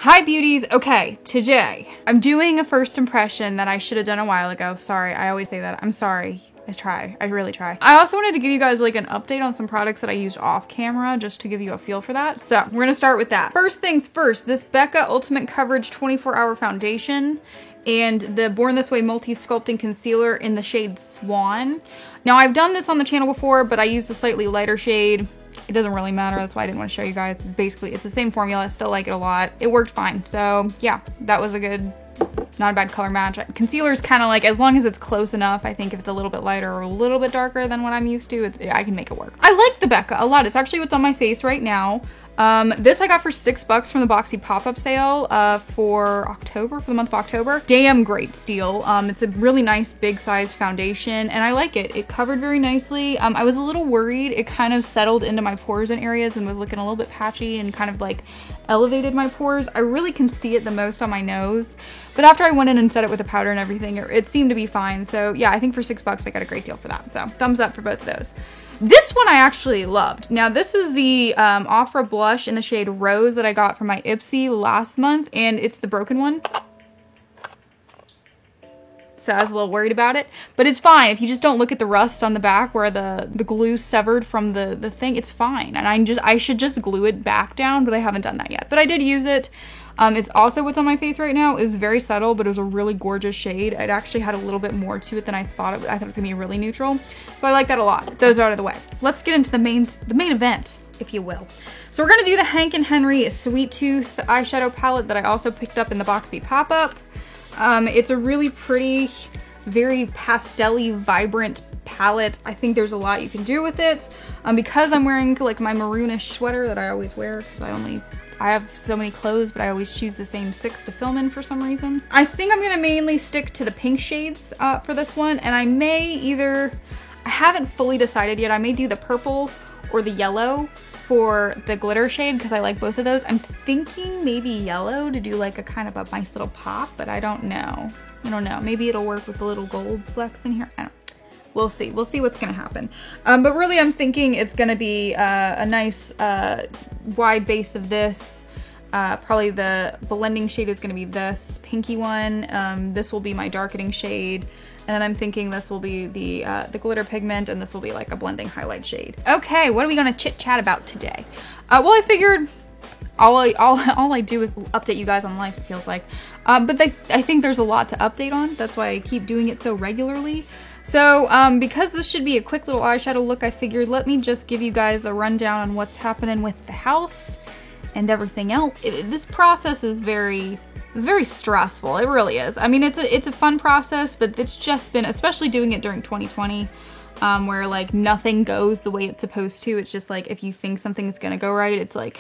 Hi beauties. Okay, today I'm doing a first impression that I should have done a while ago. Sorry, I always say that. I'm sorry. I really try. I also wanted to give you guys like an update on some products that I used off camera just to give you a feel for that. So we're gonna start with that. First things first, this Becca Ultimate Coverage 24-Hour Foundation and the Born This Way Multi-Sculpting Concealer in the shade Swan. Now I've done this on the channel before, but I used a slightly lighter shade. It doesn't really matter, that's why I didn't want to show you guys. It's the same formula, I still like it a lot. It worked fine, so yeah, that was a good, not a bad color match. Concealer's kind of like, as long as it's close enough, I think if it's a little bit lighter or a little bit darker than what I'm used to, I can make it work. I like the Becca a lot. It's actually what's on my face right now. This I got for $6 from the Boxy pop-up sale for October, for the month of October. Damn great steal. It's a really nice big size foundation and I like it. It covered very nicely. I was a little worried. It kind of settled into my pores in areas and was looking a little bit patchy and kind of like elevated my pores. I really can see it the most on my nose, but after I went in and set it with the powder and everything, it seemed to be fine. So yeah, I think for $6 I got a great deal for that. So thumbs up for both of those. This one I actually loved. Now this is the Ofra blush in the shade Rose that I got from my Ipsy last month, and it's the broken one. So I was a little worried about it, but it's fine. If you just don't look at the rust on the back where the glue severed from the thing, it's fine. And I should just glue it back down, but I haven't done that yet. But I did use it. It's also what's on my face right now. It was very subtle, but it was a really gorgeous shade. It actually had a little bit more to it than I thought. I thought it was gonna be really neutral. So I like that a lot. Those are out of the way. Let's get into the main event, if you will. So we're gonna do the Hank and Henry Sweet Tooth eyeshadow palette that I also picked up in the Boxy pop-up. It's a really pretty, very pastel-y, vibrant palette. I think there's a lot you can do with it. Because I'm wearing like my maroonish sweater that I always wear, because I have so many clothes, but I always choose the same 6 to film in for some reason. I think I'm gonna mainly stick to the pink shades for this one, and I haven't fully decided yet. I may do the purple or the yellow for the glitter shade because I like both of those. I'm thinking maybe yellow to do like a kind of a nice little pop, but I don't know. Maybe it'll work with the little gold flecks in here. I don't know. We'll see what's gonna happen. But really I'm thinking it's gonna be a nice wide base of this. Probably the blending shade is gonna be this pinky one. This will be my darkening shade. And then I'm thinking this will be the glitter pigment, and this will be like a blending highlight shade. Okay, what are we gonna chit chat about today? Well, I figured all I do is update you guys on life, it feels like. But I think there's a lot to update on. That's why I keep doing it so regularly. So because this should be a quick little eyeshadow look, I figured let me just give you guys a rundown on what's happening with the house and everything else. This process is very stressful. It really is. I mean, it's a fun process, but it's just been, especially doing it during 2020, where like nothing goes the way it's supposed to. It's just like if you think something is gonna go right, it's like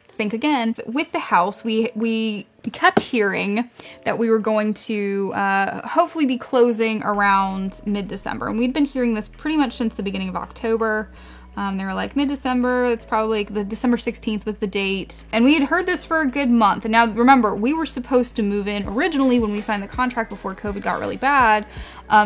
think again. With the house, we kept hearing that we were going to hopefully be closing around mid-December, and we'd been hearing this pretty much since the beginning of October. They were like mid-December, it's probably the December 16th was the date. And we had heard this for a good month. And now remember, we were supposed to move in originally when we signed the contract before COVID got really bad.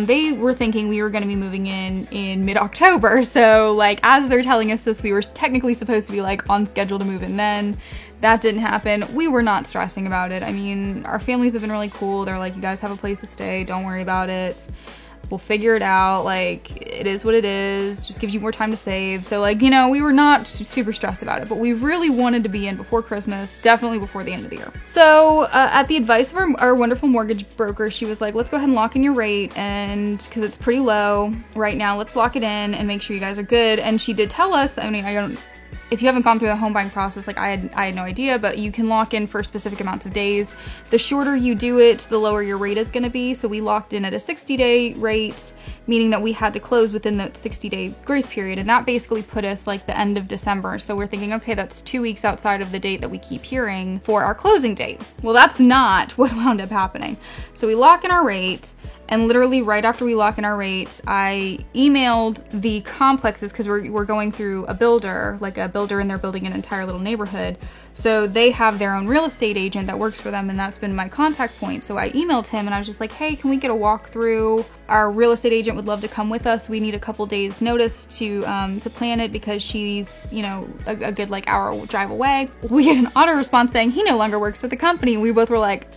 They were thinking we were gonna be moving in mid-October. So like, as they're telling us this, we were technically supposed to be like on schedule to move in then. That didn't happen. We were not stressing about it. I mean, our families have been really cool. They're like, you guys have a place to stay, don't worry about it. We'll figure it out. Like, it is what it is. Just gives you more time to save. So like, we were not super stressed about it, but we really wanted to be in before Christmas, definitely before the end of the year. So at the advice of our wonderful mortgage broker, she was like, let's go ahead and lock in your rate, and because it's pretty low right now, let's lock it in and make sure you guys are good. And she did tell us, I mean, if you haven't gone through the home buying process, like I had no idea, but you can lock in for specific amounts of days. The shorter you do it, the lower your rate is gonna be. So we locked in at a 60-day rate, meaning that we had to close within the 60-day grace period. And that basically put us like the end of December. So we're thinking, okay, that's 2 weeks outside of the date that we keep hearing for our closing date. Well, that's not what wound up happening. So we lock in our rate, And literally right after we lock in our rates, I emailed the complexes because we're going through a builder, like a builder, and they're building an entire little neighborhood. So they have their own real estate agent that works for them, and that's been my contact point. So I emailed him and I was just like, hey, can we get a walkthrough? Our real estate agent would love to come with us. We need a couple days notice to plan it because she's, you know, a good like hour drive away. We get an auto response saying he no longer works with the company. We both were like,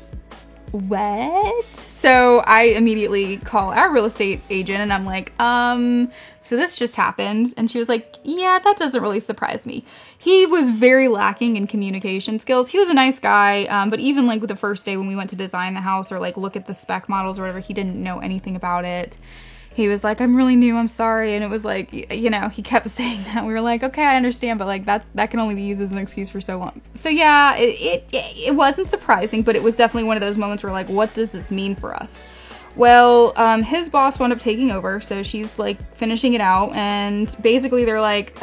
what? So I immediately call our real estate agent and I'm like, so this just happened. And she was like, yeah, that doesn't really surprise me. He was very lacking in communication skills. He was a nice guy, but even like with the first day when we went to design the house or like look at the spec models or whatever, he didn't know anything about it. He was like, I'm really new, I'm sorry. And it was like, you know, he kept saying that. We were like, okay, I understand, but like that can only be used as an excuse for so long. So yeah, it wasn't surprising, but it was definitely one of those moments where like, what does this mean for us? Well, his boss wound up taking over, so she's like finishing it out, and basically they're like,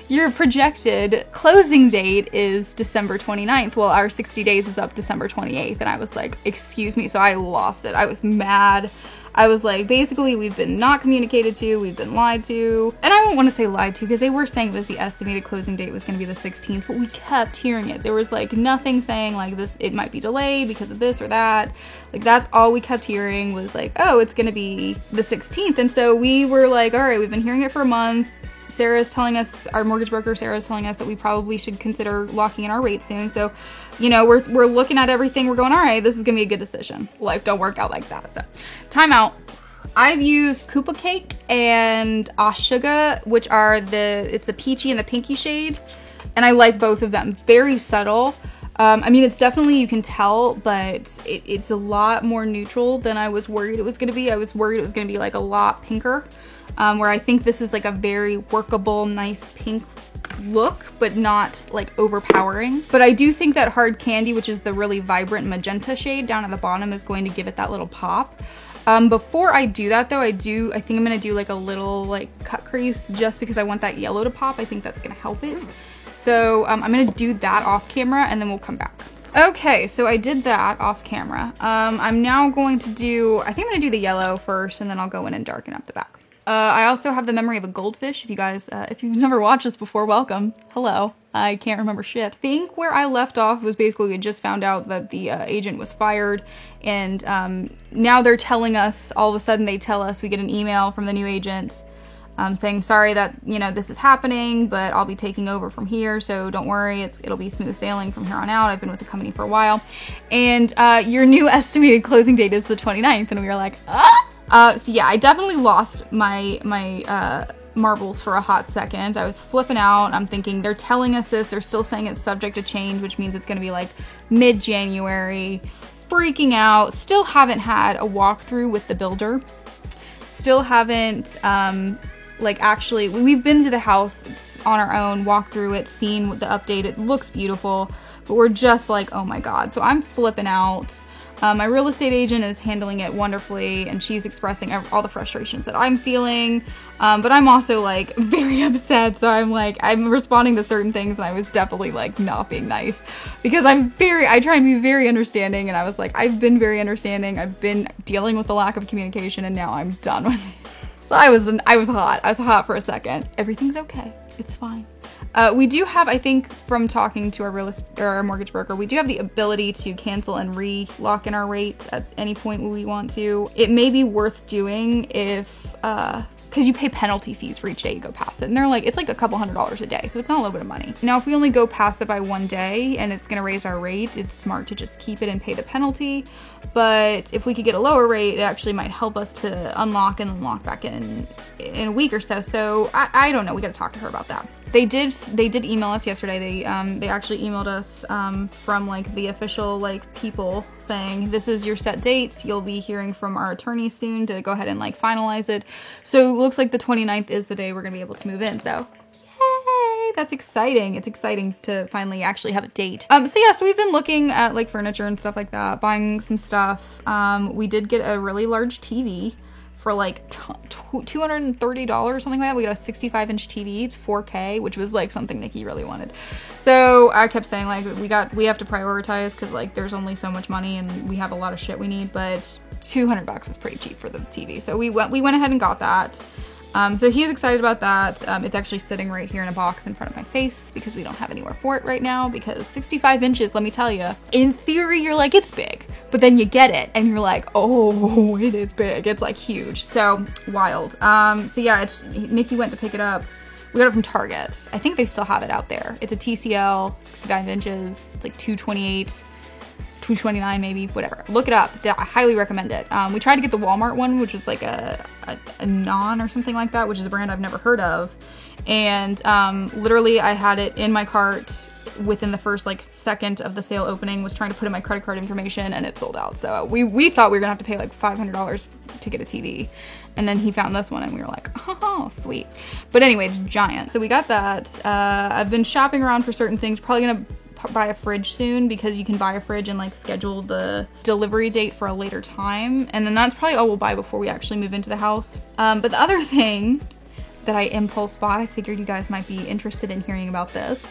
your projected closing date is December 29th. Well, our 60 days is up December 28th. And I was like, excuse me. So I lost it. I was mad. I was like, basically, we've been not communicated to, we've been lied to. And I don't want to say lied to because they were saying it was the estimated closing date was going to be the 16th, but we kept hearing it. There was like nothing saying like this, it might be delayed because of this or that. Like that's all we kept hearing was like, oh, it's going to be the 16th. And so we were like, all right, we've been hearing it for a month. Sarah's telling us, our mortgage broker Sarah's telling us that we probably should consider locking in our rate soon. So, you know, we're looking at everything. We're going, all right, this is gonna be a good decision. Life don't work out like that. So, time out. I've used Koopa Cake and Ashuga, which are it's the peachy and the pinky shade, and I like both of them. Very subtle. I mean, it's definitely, you can tell, but it's a lot more neutral than I was worried it was gonna be. I was worried it was gonna be like a lot pinker. Where I think this is like a very workable, nice pink look, but not like overpowering. But I do think that Hard Candy, which is the really vibrant magenta shade down at the bottom, is going to give it that little pop. Before I do that though, I think I'm gonna do like a little like cut crease just because I want that yellow to pop. I think that's gonna help it. So I'm gonna do that off camera and then we'll come back. Okay, so I did that off camera. I'm now going to I think I'm gonna do the yellow first and then I'll go in and darken up the back. I also have the memory of a goldfish. If you guys, if you've never watched this before, welcome. Hello. I can't remember shit. I think where I left off was basically we just found out that the agent was fired, and now they're telling us, all of a sudden they tell us, we get an email from the new agent saying, sorry that, you know, this is happening, but I'll be taking over from here, so don't worry, it'll be smooth sailing from here on out. I've been with the company for a while, and your new estimated closing date is the 29th, and we were like, ah! So yeah, I definitely lost my marbles for a hot second. I was flipping out. I'm thinking they're telling us this. They're still saying it's subject to change, which means it's going to be like mid-January. Freaking out. Still haven't had a walkthrough with the builder. Still haven't, like actually, we've been to the house on our own, walked through it, seen the update. It looks beautiful, but we're just like, oh my God. So I'm flipping out. My real estate agent is handling it wonderfully, and she's expressing all the frustrations that I'm feeling, but I'm also like very upset, so I'm responding to certain things, and I was definitely like not being nice, because I try and be very understanding, and I was like, I've been very understanding, I've been dealing with the lack of communication, and now I'm done with it. So I was hot for a second. Everything's okay, it's fine. We do have, I think, from talking to our mortgage broker, we do have the ability to cancel and re-lock in our rate at any point when we want to. It may be worth doing if, because you pay penalty fees for each day you go past it. And they're like, it's like a couple $100s a day, so it's not a little bit of money. Now, if we only go past it by one day and it's gonna raise our rate, it's smart to just keep it and pay the penalty. But if we could get a lower rate, it actually might help us to unlock and then lock back in a week or so. So I don't know, we gotta talk to her about that. They did email us yesterday. They actually emailed us from like the official like people saying, this is your set dates. You'll be hearing from our attorney soon to go ahead and like finalize it. So it looks like the 29th is the day we're gonna be able to move in. So yay, that's exciting. It's exciting to finally actually have a date. So we've been looking at like furniture and stuff like that, buying some stuff. We did get a really large TV for like $230, something like that. We got a 65-inch TV. It's 4K, which was like something Nikki really wanted. So I kept saying like we have to prioritize because like there's only so much money and we have a lot of shit we need. But $200 was pretty cheap for the TV. So we went ahead and got that. So he's excited about that. It's actually sitting right here in a box in front of my face because we don't have anywhere for it right now, because 65 inches, let me tell you, in theory, you're like, it's big, but then you get it and you're like, oh, it is big. It's like huge. So wild. So yeah, Nikki went to pick it up. We got it from Target. I think they still have it out there. It's a TCL, 65 inches. It's like $228. $229 maybe, whatever. Look it up. I highly recommend it. We tried to get the Walmart one, which is like a Non or something like that, which is a brand I've never heard of. And literally I had it in my cart within the first like second of the sale opening, was trying to put in my credit card information, and it sold out. So we thought we were gonna have to pay like $500 to get a TV. And then he found this one and we were like, oh, sweet. But anyway, it's giant. So we got that. I've been shopping around for certain things. Probably gonna buy a fridge soon, because you can buy a fridge and like schedule the delivery date for a later time, and then that's probably all we'll buy before we actually move into the house. But the other thing that I impulse bought, I figured you guys might be interested in hearing about this.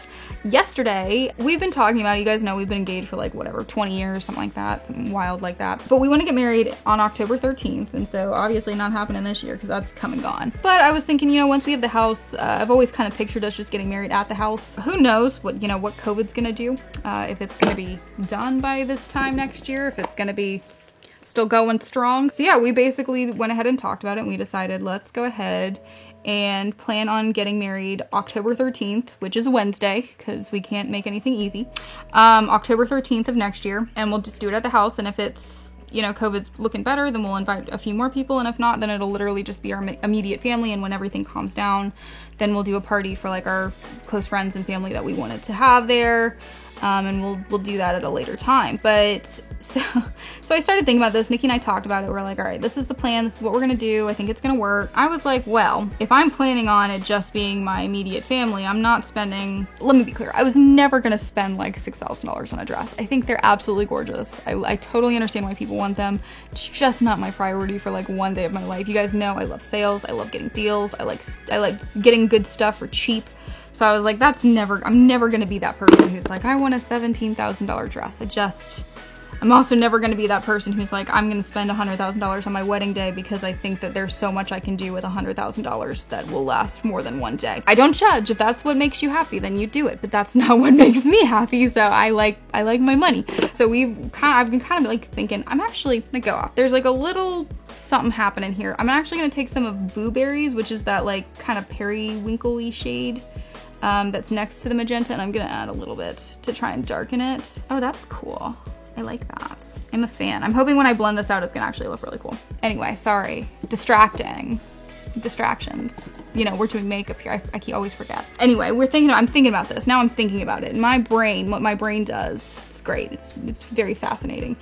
Yesterday, we've been talking about it. You guys know we've been engaged for like whatever, 20 years, something like that, something wild like that. But we want to get married on October 13th, and so obviously not happening this year because that's come and gone. But I was thinking, you know, once we have the house, I've always kind of pictured us just getting married at the house. Who knows what COVID's gonna do, if it's gonna be done by this time next year, if it's gonna be still going strong. So yeah, we basically went ahead and talked about it, and we decided let's go ahead and plan on getting married October 13th, which is a Wednesday, because we can't make anything easy. October 13th of next year, and we'll just do it at the house. And if it's, COVID's looking better, then we'll invite a few more people, and if not, then it'll literally just be our immediate family. And when everything calms down, then we'll do a party for like our close friends and family that we wanted to have there. And we'll do that at a later time. But so I started thinking about this. Nikki and I talked about it. We're like, all right, this is the plan. This is what we're gonna do. I think it's gonna work. I was like, well, if I'm planning on it just being my immediate family, I'm not spending, let me be clear, I was never gonna spend like $6,000 on a dress. I think they're absolutely gorgeous. I totally understand why people want them. It's just not my priority for like one day of my life. You guys know I love sales. I love getting deals. I like getting good stuff for cheap. So I was like, I'm never gonna be that person who's like, I want a $17,000 dress. I'm also never gonna be that person who's like, I'm gonna spend $100,000 on my wedding day because I think that there's so much I can do with $100,000 that will last more than one day. I don't judge. If that's what makes you happy, then you do it, but that's not what makes me happy. So I like my money. So I've been kind of like thinking, I'm actually gonna go off. There's like a little something happening here. I'm actually gonna take some of Boo Berries, which is that like kind of periwinkle-y shade that's next to the magenta, and I'm gonna add a little bit to try and darken it. Oh, that's cool. I like that. I'm a fan. I'm hoping when I blend this out, it's gonna actually look really cool. Anyway, sorry. Distractions. We're doing makeup here. I always forget. Anyway, I'm thinking about this. Now I'm thinking about it. In my brain, what my brain does, it's great. It's very fascinating.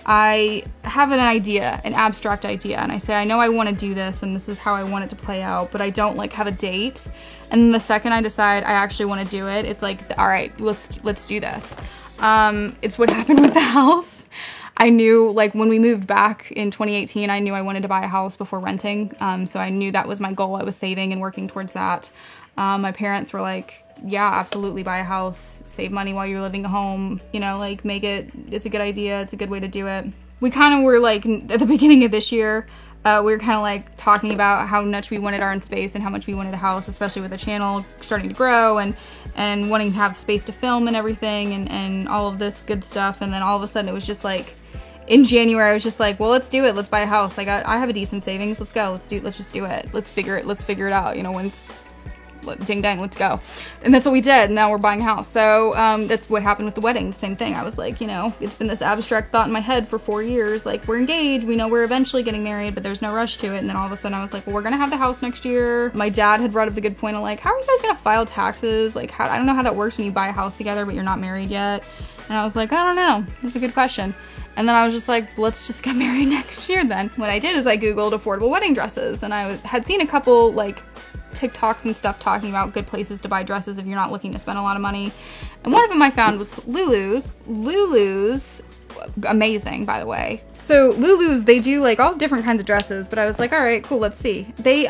I have an idea, an abstract idea, and I say, I know I want to do this, and this is how I want it to play out, but I don't like have a date. And then the second I decide I actually want to do it, it's like, all right, let's do this. It's what happened with the house. I knew, like, when we moved back in 2018, I knew I wanted to buy a house before renting. So I knew that was my goal. I was saving and working towards that. My parents were like, yeah, absolutely, buy a house, save money while you're living at home, make it's a good idea. It's a good way to do it. We kind of were like, at the beginning of this year, we were kind of like talking about how much we wanted our own space and how much we wanted a house, especially with the channel starting to grow and wanting to have space to film and everything and all of this good stuff. And then all of a sudden it was just like, in January, I was just like, well, let's do it. Let's buy a house. Like I have a decent savings. Let's go. Let's just do it. Let's figure it out. Ding dang, let's go. And that's what we did. Now we're buying a house. So that's what happened with the wedding. Same thing. I was like, it's been this abstract thought in my head for 4 years. Like, we're engaged. We know we're eventually getting married, but there's no rush to it. And then all of a sudden I was like, well, we're going to have the house next year. My dad had brought up the good point of like, how are you guys going to file taxes? Like, I don't know how that works when you buy a house together, but you're not married yet. And I was like, I don't know. That's a good question. And then I was just like, let's just get married next year then. What I did is I Googled affordable wedding dresses, and I had seen a couple like TikToks and stuff talking about good places to buy dresses if you're not looking to spend a lot of money. And one of them I found was Lulu's. Lulu's amazing, by the way. So Lulu's, they do like all different kinds of dresses, but I was like, all right, cool, let's see. They,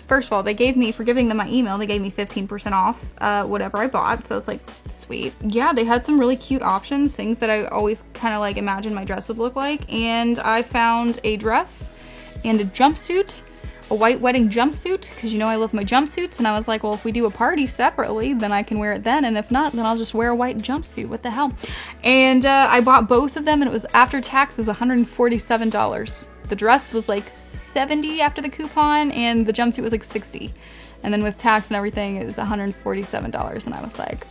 first of all, they gave me, for giving them my email, they gave me 15% off whatever I bought. So it's like, sweet. Yeah, they had some really cute options, things that I always kind of like imagined my dress would look like. And I found a dress and a jumpsuit, a white wedding jumpsuit, because you know I love my jumpsuits, and I was like, well, if we do a party separately, then I can wear it then, and if not, then I'll just wear a white jumpsuit. What the hell? And I bought both of them, and it was after taxes $147. The dress was like $70 after the coupon, and the jumpsuit was like $60, and then with tax and everything, it was $147, and I was like,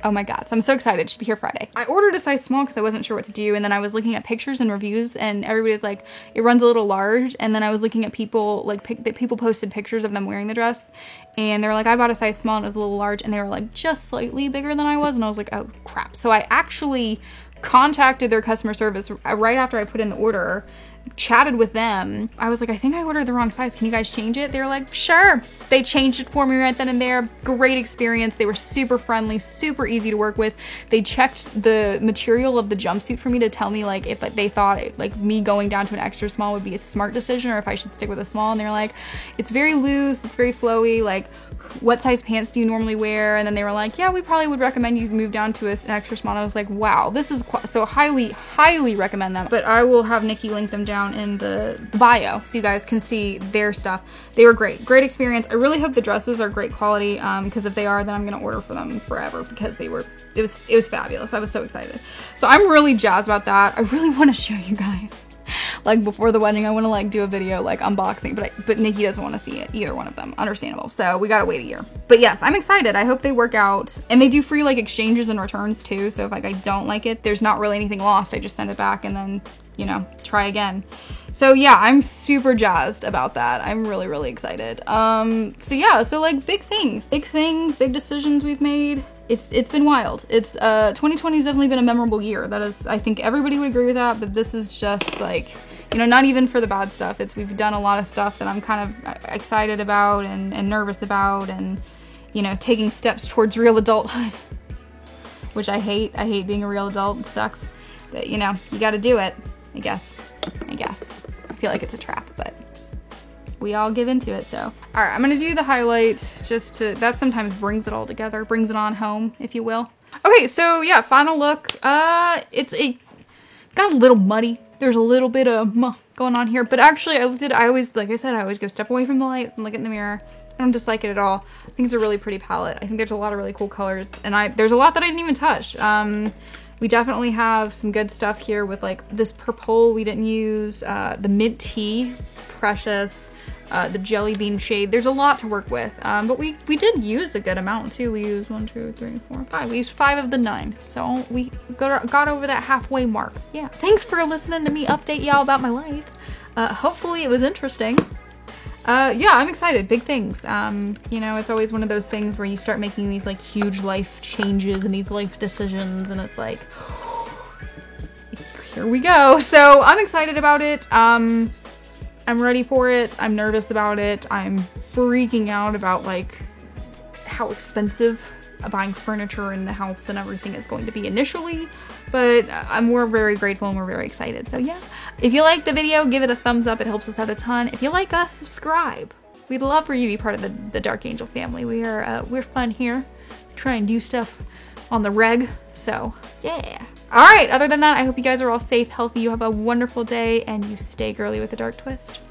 oh my God. So I'm so excited. It should be here Friday. I ordered a size small because I wasn't sure what to do. And then I was looking at pictures and reviews, and everybody's like, it runs a little large. And then I was looking at people, like people posted pictures of them wearing the dress, and they were like, I bought a size small and it was a little large. And they were like just slightly bigger than I was. And I was like, oh crap. So I actually contacted their customer service right after I put in the order, chatted with them. I was like, I think I ordered the wrong size. Can you guys change it? They were like, sure. They changed it for me right then and there. Great experience. They were super friendly, super easy to work with. They checked the material of the jumpsuit for me to tell me like if they thought like me going down to an extra small would be a smart decision, or if I should stick with a small. And they're like, it's very loose, it's very flowy, like what size pants do you normally wear? And then they were like, yeah, we probably would recommend you move down to an extra small. And I was like, wow, this is so highly recommend them. But I will have Nikki link them down in the bio so you guys can see their stuff. They were great experience. I really hope the dresses are great quality, because if they are, then I'm gonna order for them forever, because it was fabulous. I was so excited. So I'm really jazzed about that. I really want to show you guys. Like before the wedding, I want to like do a video like unboxing, but Nikki doesn't want to see it, either one of them. Understandable. So we gotta wait a year. But yes, I'm excited. I hope they work out, and they do free like exchanges and returns too. So if like I don't like it, there's not really anything lost. I just send it back and then, you know, try again. So yeah, I'm super jazzed about that. I'm really excited. So yeah, so like big things, big decisions we've made. It's been wild. 2020 has definitely been a memorable year. That is, I think everybody would agree with that, but this is just like, you know, not even for the bad stuff. We've done a lot of stuff that I'm kind of excited about and nervous about, and, you know, taking steps towards real adulthood, which I hate. I hate being a real adult. It sucks. But, you know, you gotta do it, I guess. I feel like it's a trap, but we all give into it, so. All right, I'm gonna do the highlight that sometimes brings it all together, brings it on home, if you will. Okay, so yeah, final look. It got a little muddy. There's a little bit of going on here, but actually I always go step away from the lights and look in the mirror. I don't dislike it at all. I think it's a really pretty palette. I think there's a lot of really cool colors, and there's a lot that I didn't even touch. We definitely have some good stuff here with like this purple we didn't use, the mint tea, precious, the jelly bean shade. There's a lot to work with, but we did use a good amount too. We used 1, 2, 3, 4, 5. We used 5 of the 9, so we got over that halfway mark. Yeah, thanks for listening to me update y'all about my life. Hopefully it was interesting. Yeah, I'm excited. Big things. You know, it's always one of those things where you start making these like huge life changes and these life decisions, and it's like, here we go. So I'm excited about it. I'm ready for it. I'm nervous about it. I'm freaking out about like how expensive buying furniture in the house and everything is going to be initially, but we're very grateful and we're very excited. So yeah, if you like the video, give it a thumbs up. It helps us out a ton. If you like us, subscribe. We'd love for you to be part of the Dark Angel family. We're fun here. Try and do stuff on the reg. So yeah. All right. Other than that, I hope you guys are all safe, healthy. You have a wonderful day, and you stay girly with a dark twist.